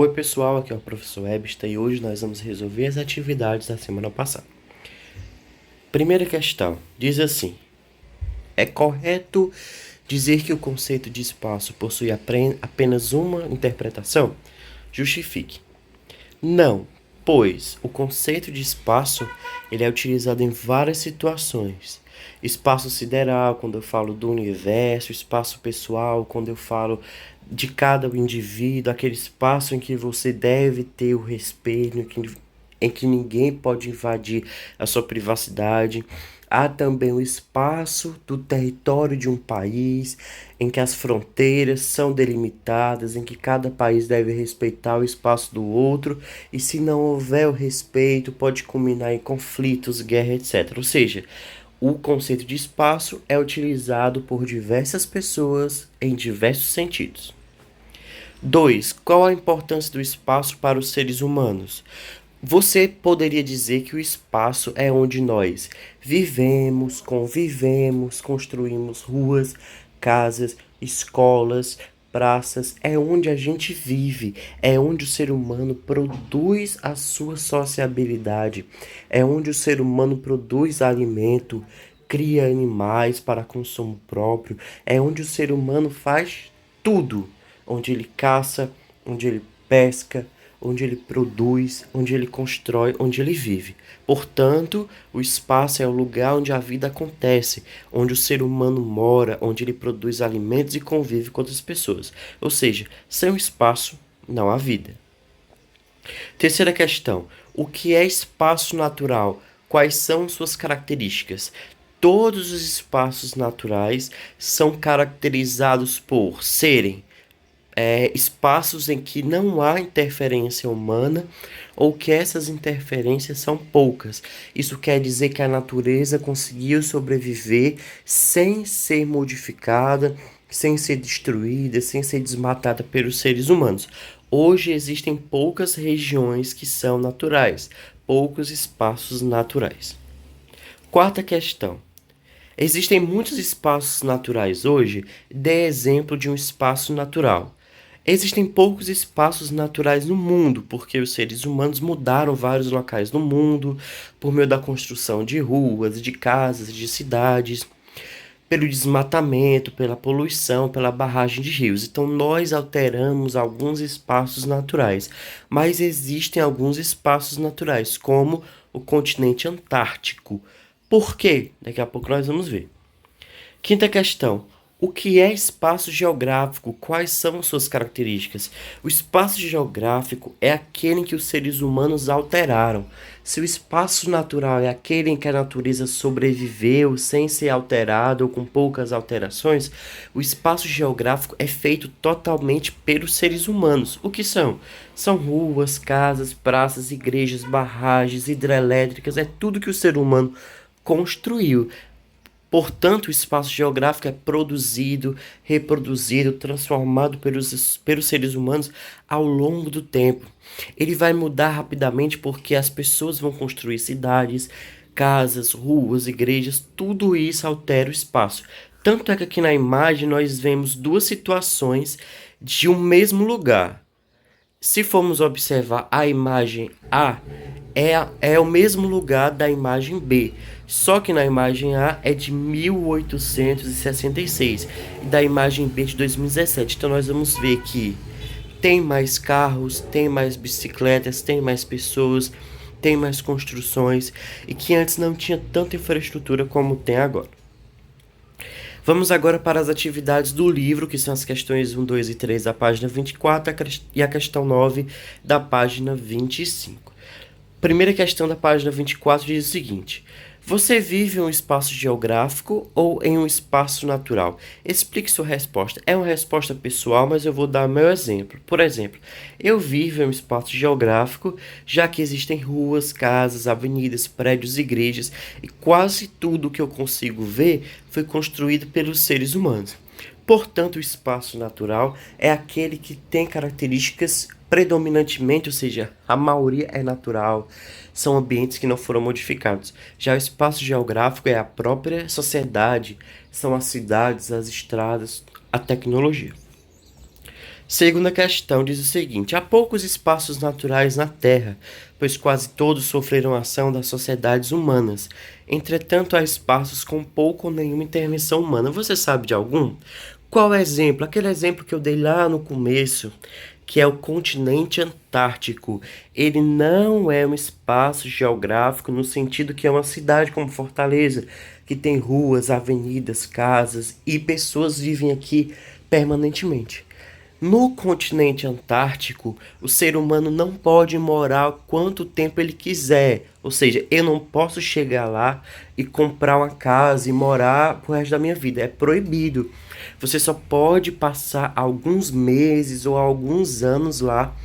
Oi pessoal, aqui é o professor Ebsta e hoje nós vamos resolver as atividades da semana passada. Primeira questão, diz assim: é correto dizer que o conceito de espaço possui apenas uma interpretação? Justifique. Não, pois o conceito de espaço ele é utilizado em várias situações. Espaço sideral, quando eu falo do universo, espaço pessoal, quando eu falo de cada indivíduo, aquele espaço em que você deve ter o respeito, em que ninguém pode invadir a sua privacidade. Há também o espaço do território de um país, em que as fronteiras são delimitadas, em que cada país deve respeitar o espaço do outro, e se não houver o respeito, pode culminar em conflitos, guerra, etc. Ou seja, o conceito de espaço é utilizado por diversas pessoas em diversos sentidos. 2. Qual a importância do espaço para os seres humanos? Você poderia dizer que o espaço é onde nós vivemos, convivemos, construímos ruas, casas, escolas, praças. É onde a gente vive, é onde o ser humano produz a sua sociabilidade, é onde o ser humano produz alimento, cria animais para consumo próprio, é onde o ser humano faz tudo, onde ele caça, onde ele pesca, onde ele produz, onde ele constrói, onde ele vive. Portanto, o espaço é o lugar onde a vida acontece, onde o ser humano mora, onde ele produz alimentos e convive com outras pessoas. Ou seja, sem o espaço, não há vida. Terceira questão: o que é espaço natural? Quais são suas características? Todos os espaços naturais são caracterizados por serem espaços em que não há interferência humana ou que essas interferências são poucas. Isso quer dizer que a natureza conseguiu sobreviver sem ser modificada, sem ser destruída, sem ser desmatada pelos seres humanos. Hoje existem poucas regiões que são naturais, poucos espaços naturais. Quarta questão: existem muitos espaços naturais hoje. Dê exemplo de um espaço natural. Existem poucos espaços naturais no mundo, porque os seres humanos mudaram vários locais no mundo por meio da construção de ruas, de casas, de cidades, pelo desmatamento, pela poluição, pela barragem de rios. Então nós alteramos alguns espaços naturais, mas existem alguns espaços naturais, como o continente antártico. Por quê? Daqui a pouco nós vamos ver. Quinta questão: o que é espaço geográfico? Quais são suas características? O espaço geográfico é aquele em que os seres humanos alteraram. Se o espaço natural é aquele em que a natureza sobreviveu sem ser alterado ou com poucas alterações, o espaço geográfico é feito totalmente pelos seres humanos. O que são? São ruas, casas, praças, igrejas, barragens, hidrelétricas, é tudo que o ser humano construiu. Portanto, o espaço geográfico é produzido, reproduzido, transformado pelos seres humanos ao longo do tempo. Ele vai mudar rapidamente porque as pessoas vão construir cidades, casas, ruas, igrejas, tudo isso altera o espaço. Tanto é que aqui na imagem nós vemos duas situações de um mesmo lugar. Se formos observar a imagem A, é o mesmo lugar da imagem B, só que na imagem A é de 1866 e da imagem B de 2017. Então nós vamos ver que tem mais carros, tem mais bicicletas, tem mais pessoas, tem mais construções e que antes não tinha tanta infraestrutura como tem agora. Vamos agora para as atividades do livro, que são as questões 1, 2 e 3 da página 24 e a questão 9 da página 25. Primeira questão da página 24 diz o seguinte: você vive em um espaço geográfico ou em um espaço natural? Explique sua resposta. É uma resposta pessoal, mas eu vou dar meu exemplo. Por exemplo, eu vivo em um espaço geográfico, já que existem ruas, casas, avenidas, prédios, igrejas, e quase tudo que eu consigo ver foi construído pelos seres humanos. Portanto, o espaço natural é aquele que tem características predominantemente, ou seja, a maioria é natural, são ambientes que não foram modificados. Já o espaço geográfico é a própria sociedade, são as cidades, as estradas, a tecnologia. Segunda questão diz o seguinte: há poucos espaços naturais na Terra, pois quase todos sofreram ação das sociedades humanas. Entretanto, há espaços com pouco ou nenhuma intervenção humana. Você sabe de algum? Qual é o exemplo? Aquele exemplo que eu dei lá no começo, que é o continente antártico. Ele não é um espaço geográfico no sentido que é uma cidade como Fortaleza, que tem ruas, avenidas, casas e pessoas vivem aqui permanentemente. No continente antártico, o ser humano não pode morar quanto tempo ele quiser. Ou seja, eu não posso chegar lá e comprar uma casa e morar pro resto da minha vida. É proibido. Você só pode passar alguns meses ou alguns anos lá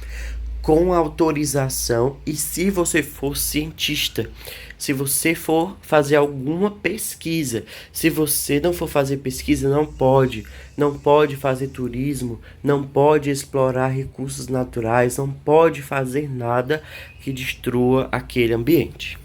com autorização e se você for cientista, se você for fazer alguma pesquisa, se você não for fazer pesquisa, não pode fazer turismo, não pode explorar recursos naturais, não pode fazer nada que destrua aquele ambiente.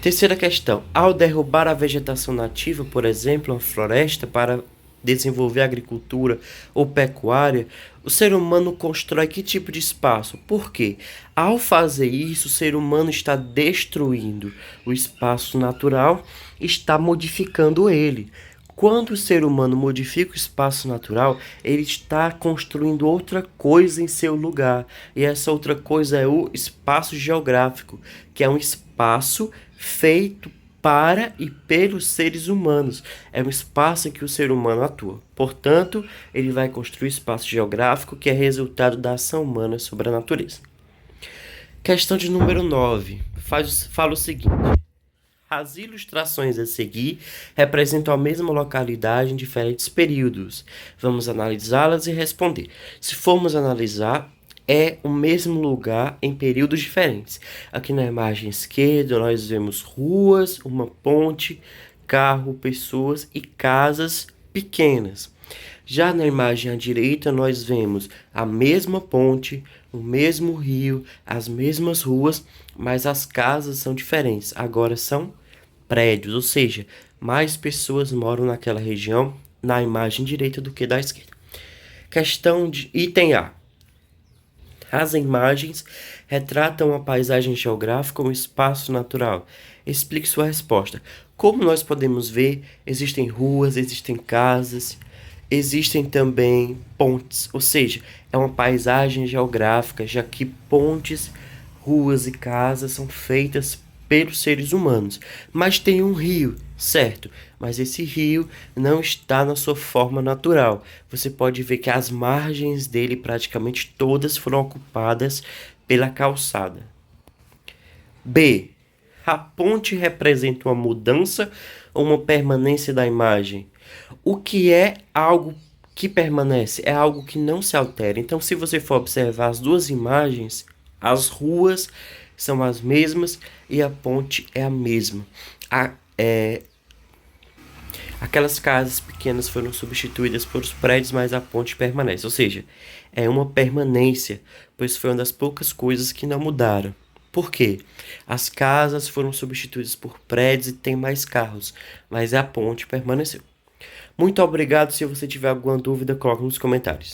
Terceira questão: ao derrubar a vegetação nativa, por exemplo, uma floresta para desenvolver agricultura ou pecuária, o ser humano constrói que tipo de espaço? Por quê? Ao fazer isso, o ser humano está destruindo o espaço natural, está modificando ele. Quando o ser humano modifica o espaço natural, ele está construindo outra coisa em seu lugar. E essa outra coisa é o espaço geográfico, que é um espaço feito para e pelos seres humanos. É um espaço em que o ser humano atua. Portanto, ele vai construir espaço geográfico que é resultado da ação humana sobre a natureza. Questão de número 9. Fala o seguinte: as ilustrações a seguir representam a mesma localidade em diferentes períodos. Vamos analisá-las e responder. Se formos analisar, é o mesmo lugar em períodos diferentes. Aqui na imagem esquerda nós vemos ruas, uma ponte, carro, pessoas e casas pequenas. Já na imagem à direita nós vemos a mesma ponte, o mesmo rio, as mesmas ruas, mas as casas são diferentes. Agora são prédios, ou seja, mais pessoas moram naquela região na imagem direita do que da esquerda. Questão de item A. As imagens retratam a paisagem geográfica ou espaço natural. Explique sua resposta. Como nós podemos ver, existem ruas, existem casas, existem também pontes, ou seja, é uma paisagem geográfica, já que pontes, ruas e casas são feitas pelos seres humanos. Mas tem um rio, certo? Mas esse rio não está na sua forma natural. Você pode ver que as margens dele praticamente todas foram ocupadas pela calçada. B. A ponte representa uma mudança ou uma permanência da imagem? O que é algo que permanece? É algo que não se altera. Então, se você for observar as duas imagens, as ruas são as mesmas e a ponte é a mesma. Aquelas casas pequenas foram substituídas por os prédios, mas a ponte permanece. Ou seja, é uma permanência, pois foi uma das poucas coisas que não mudaram. Por quê? As casas foram substituídas por prédios e tem mais carros, mas a ponte permaneceu. Muito obrigado. Se você tiver alguma dúvida, coloque nos comentários.